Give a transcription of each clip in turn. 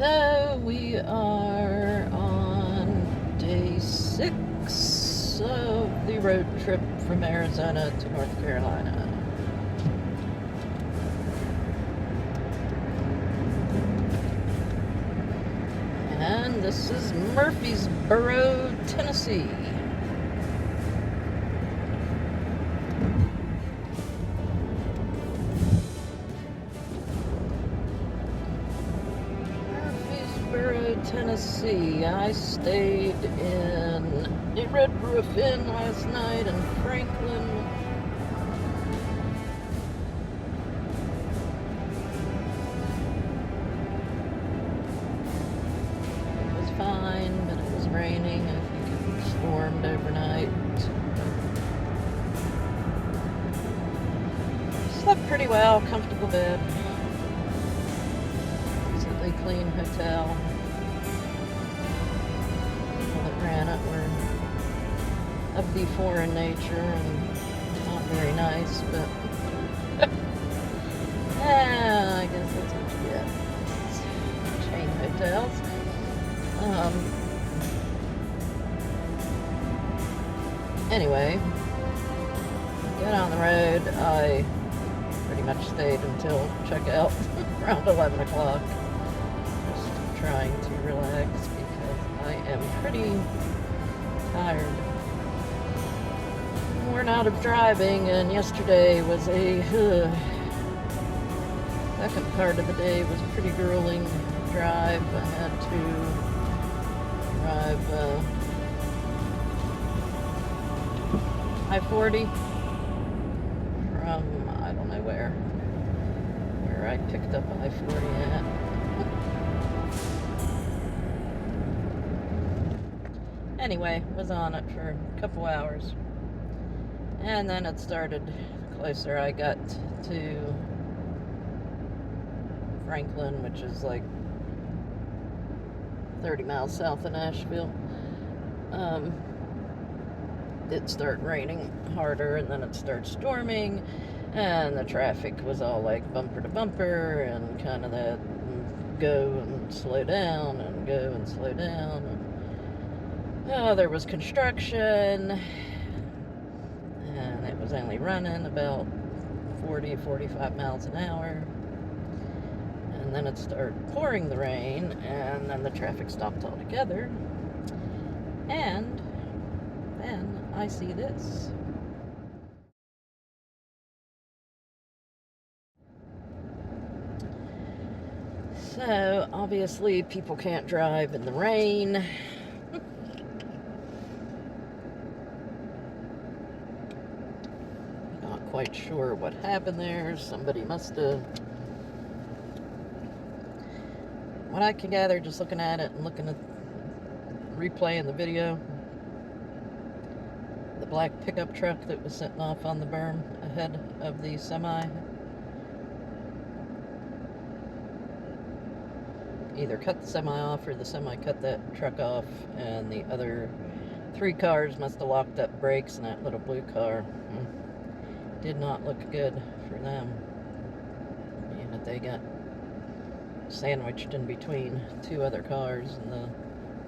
So we are on day 6 of the road trip from Arizona to North Carolina. And this is Murfreesboro, Tennessee. Tennessee. I stayed in a Red Roof Inn last night in Franklin. It was fine, but it was raining. I think it stormed overnight. Slept pretty well, comfortable bed. Decently clean hotel. Ran it were of the foreign nature and not very nice, but yeah, I guess that's what you get. It's chain hotels. Anyway, got on the road. I pretty much stayed until checkout around 11 o'clock. Just trying to relax because I am pretty tired. Worn out of driving, and yesterday was a second part of the day was a pretty grueling drive. I had to drive I-40 from I don't know where I picked up I-40 at. Anyway, was on it for a couple hours. And then it started closer. I got to Franklin, which is like 30 miles south of Nashville. It started raining harder, and then it started storming, and the traffic was all like bumper to bumper, and kind of that go and slow down, and go and slow down. And there was construction, and it was only running about 40-45 miles an hour. And then it started pouring the rain, and then the traffic stopped altogether. And then I see this. So, obviously, people can't drive in the rain. Not quite sure what happened there. Somebody must have... What I can gather, just looking at it and looking at replaying the video, the black pickup truck that was sitting off on the berm ahead of the semi either cut the semi off or the semi cut that truck off, and the other 3 cars must have locked up brakes, and that little blue car did not look good for them. And they got sandwiched in between 2 other cars, and the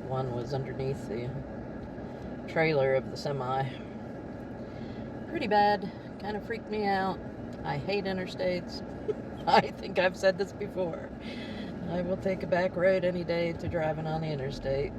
one was underneath the trailer of the semi. Pretty bad. Kind of freaked me out. I hate interstates. I think I've said this before. I will take a back road any day to driving on the interstate.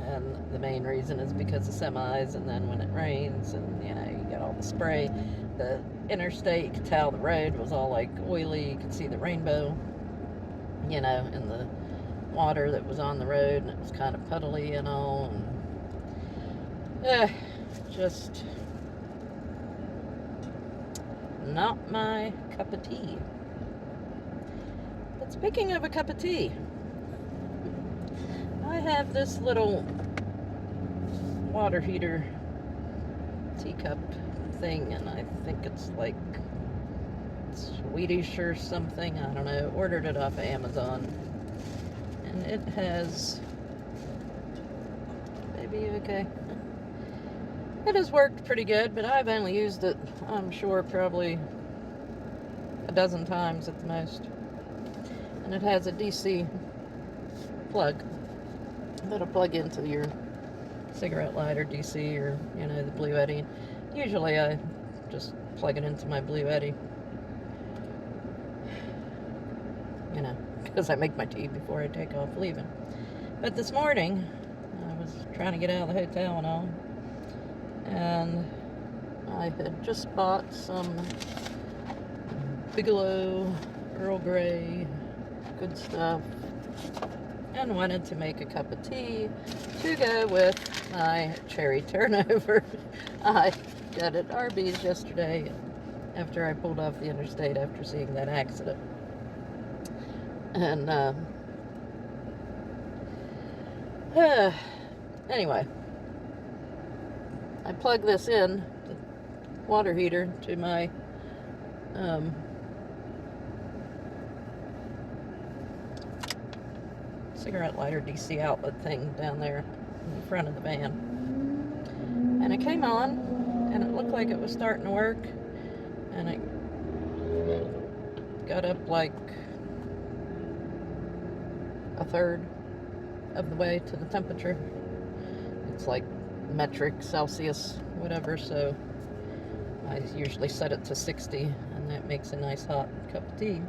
And the main reason is because of semis, and then when it rains and you got all the spray, the interstate, you could tell the road was all like oily. You could see the rainbow, in the water that was on the road, and it was kind of puddly and all. And just not my cup of tea. But speaking of a cup of tea, I have this little water heater teacup thing, and I think it's like Swedish or something. I don't know. Ordered it off of Amazon, and it has... Maybe okay. It has worked pretty good, but I've only used it, I'm sure, probably a dozen times at the most. And it has a DC plug that'll plug into your cigarette lighter, DC, or, you know, the Blue Eddy. Usually I just plug it into my Blue Eddy, you know, because I make my tea before I take off leaving. But this morning, I was trying to get out of the hotel and all, and I had just bought some Bigelow Earl Grey, good stuff, and wanted to make a cup of tea to go with my cherry turnover I got at Arby's yesterday after I pulled off the interstate after seeing that accident. And anyway, I plug this in, the water heater, to my cigarette lighter DC outlet thing down there in the front of the van. And it came on, and it looked like it was starting to work, and it got up like a third of the way to the temperature. It's like metric Celsius, whatever, so I usually set it to 60, and that makes a nice hot cup of tea.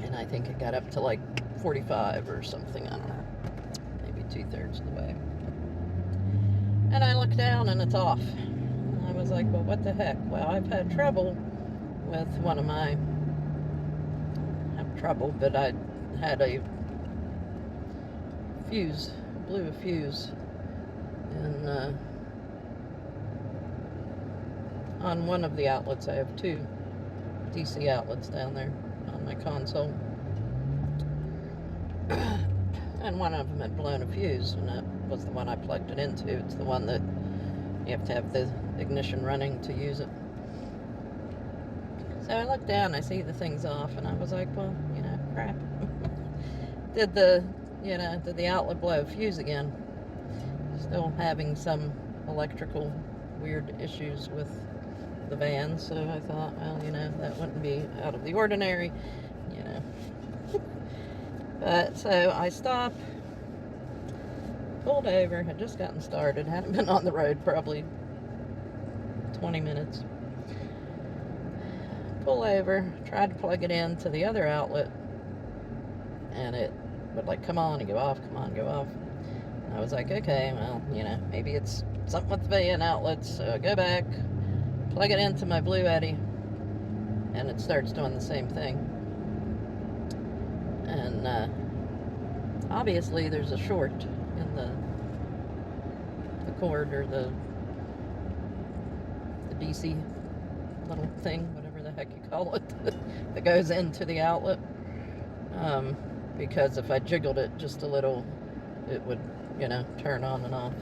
And I think it got up to like 45 or something, I don't know, maybe 2/3 of the way. And I looked down and it's off. And I was like, well, what the heck? Well, I've had trouble with one of my, not trouble, but I had a fuse, blew a fuse in, on one of the outlets. I have 2 DC outlets down there on my console. And one of them had blown a fuse, and that was the one I plugged it into. It's the one that you have to have the ignition running to use it. So I looked down, I see the thing's off, and I was like, well, you know, crap. Did the outlet blow a fuse again? Still having some electrical weird issues with the van, so I thought, well, you know, that wouldn't be out of the ordinary, you know. But so I stopped, pulled over, had just gotten started, hadn't been on the road probably 20 minutes. Pull over, tried to plug it in to the other outlet, and it would like come on and go off, come on, go off. And I was like, okay, well, you know, maybe it's something with the van outlets, so I go back, plug it into my Blue Eddy, and it starts doing the same thing. And obviously there's a short in the cord, or the DC little thing, whatever the heck you call it, that goes into the outlet. Because if I jiggled it just a little, it would, you know, turn on and off.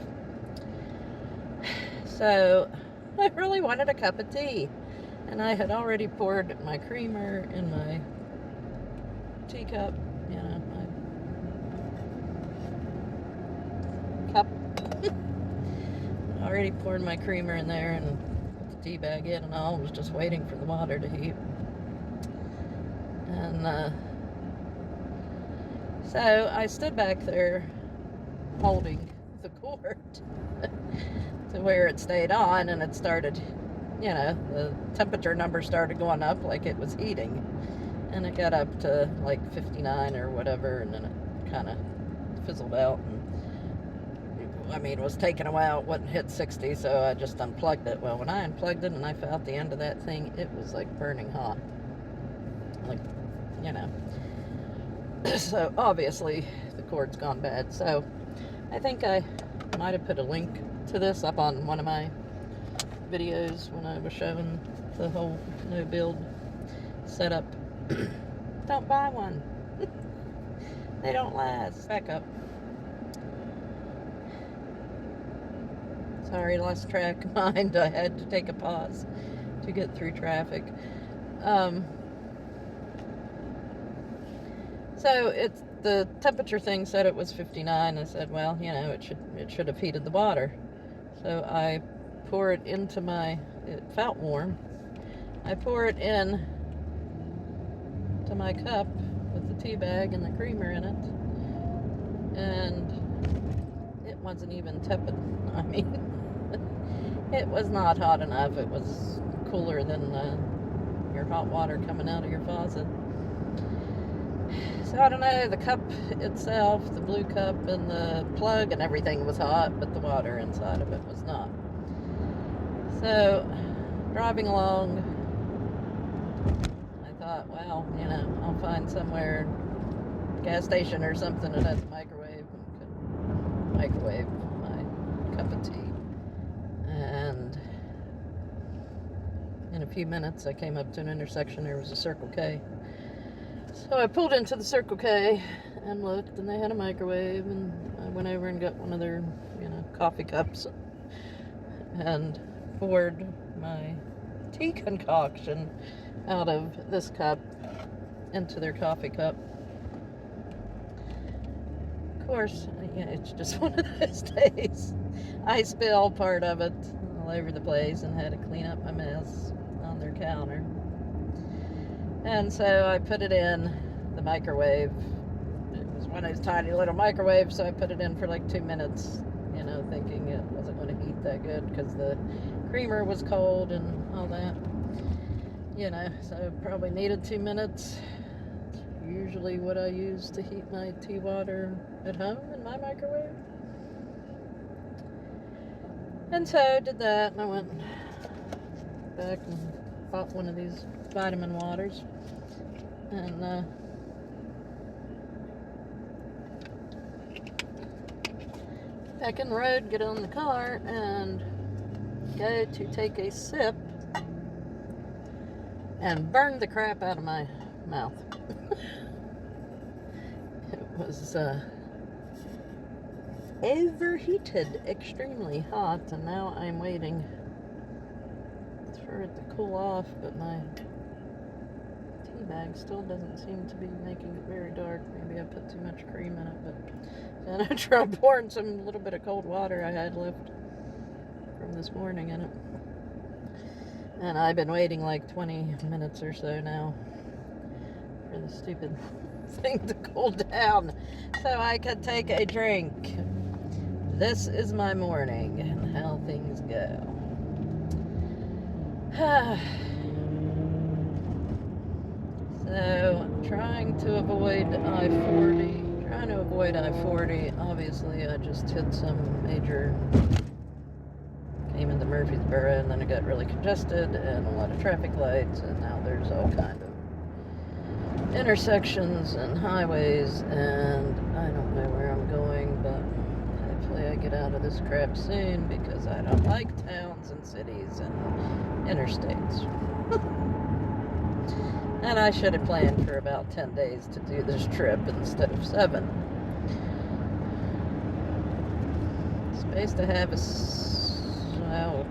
So I really wanted a cup of tea, and I had already poured my creamer in my teacup, you know, my cup. Already poured my creamer in there and put the tea bag in and all, was just waiting for the water to heat. And so I stood back there holding the cord to where it stayed on, and it started, you know, the temperature number started going up like it was heating, and it got up to like 59 or whatever, and then it kind of fizzled out, and I mean, it was taken a while, it wouldn't hit 60, so I just unplugged it. Well, when I unplugged it and I felt the end of that thing, it was like burning hot, like, you know. So obviously the cord's gone bad. So I think I might have put a link to this up on one of my videos when I was showing the whole no build setup. Don't buy one. They don't last. Back up. Sorry, lost track of mind. I had to take a pause to get through traffic. So it's the temperature thing said it was 59. I said, well, you know, it should have heated the water. So I pour it into it felt warm. I pour it in to my cup with the tea bag and the creamer in it. And it wasn't even tepid. I mean, it was not hot enough. It was cooler than your hot water coming out of your faucet. So I don't know, the cup itself, the blue cup and the plug and everything was hot, but the water inside of it was not. So, driving along, I thought, well, you know, I'll find somewhere, gas station or something that has a microwave, and could microwave my cup of tea. And in a few minutes, I came up to an intersection. There was a Circle K. So I pulled into the Circle K and looked, and they had a microwave, and I went over and got one of their, you know, coffee cups and poured my tea concoction out of this cup into their coffee cup. Of course, yeah, it's just one of those days. I spilled part of it all over the place and had to clean up my mess on their counter. And so I put it in the microwave. It was one of those tiny little microwaves, so I put it in for like 2 minutes, you know, thinking it wasn't going to heat that good because the creamer was cold and all that. You know, so probably needed 2 minutes. It's usually what I use to heat my tea water at home in my microwave. And so I did that, and I went back and bought one of these vitamin waters, and back in the road, get on the car and go to take a sip and burn the crap out of my mouth. It was overheated, extremely hot, and now I'm waiting for it to cool off, but my tea bag still doesn't seem to be making it very dark. Maybe I put too much cream in it, but then I tried pouring some little bit of cold water I had left from this morning in it. And I've been waiting like 20 minutes or so now for the stupid thing to cool down so I could take a drink. This is my morning and how things go. So, trying to avoid I-40. Obviously, I just hit some major, came into Murfreesboro, and then it got really congested, and a lot of traffic lights, and now there's all kind of intersections and highways, and I don't know where I'm going, but hopefully I get out of this crap soon, because I don't like towns and cities and interstates. And I should have planned for about 10 days to do this trip instead of 7. Supposed to have well,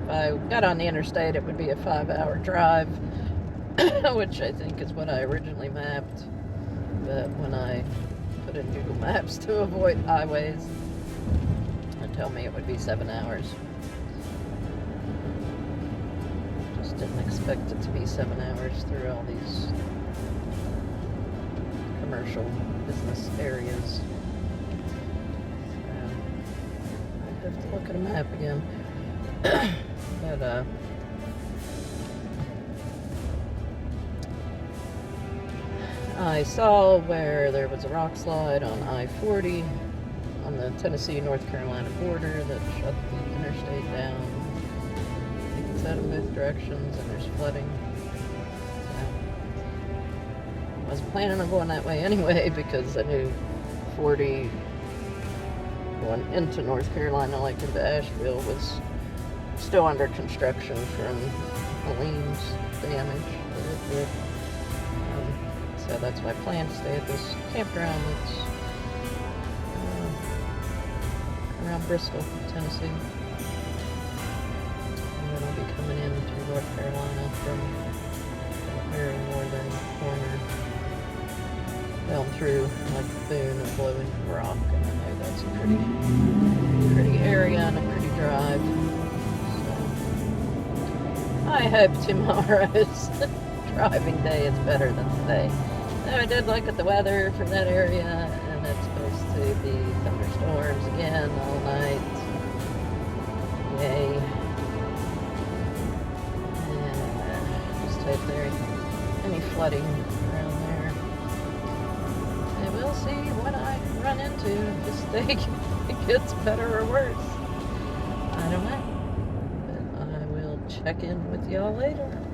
if I got on the interstate, it would be a 5-hour drive, which I think is what I originally mapped. But when I put in Google Maps to avoid highways, it told me it would be 7 hours. Didn't expect it to be 7 hours through all these commercial business areas. So I have to look at a map again. But I saw where there was a rock slide on I-40 on the Tennessee-North Carolina border that shut the interstate down. Out in both directions, and there's flooding. So I wasn't planning on going that way anyway, because I knew 40 going into North Carolina, like into Asheville, was still under construction from Helene's damage that it did. So that's my plan, to stay at this campground that's around Bristol, Tennessee. I'll be coming in to North Carolina from the very northern corner down through like Boone and Blowing Rock, and I know that's a pretty area and a pretty drive. So I hope tomorrow's driving day is better than today. So I did look at the weather for that area, and it's supposed to be thunderstorms again all night. Yay. And just hope there ain't any flooding around there. And we'll see what I run into if this thing gets better or worse. I don't know. But I will check in with y'all later.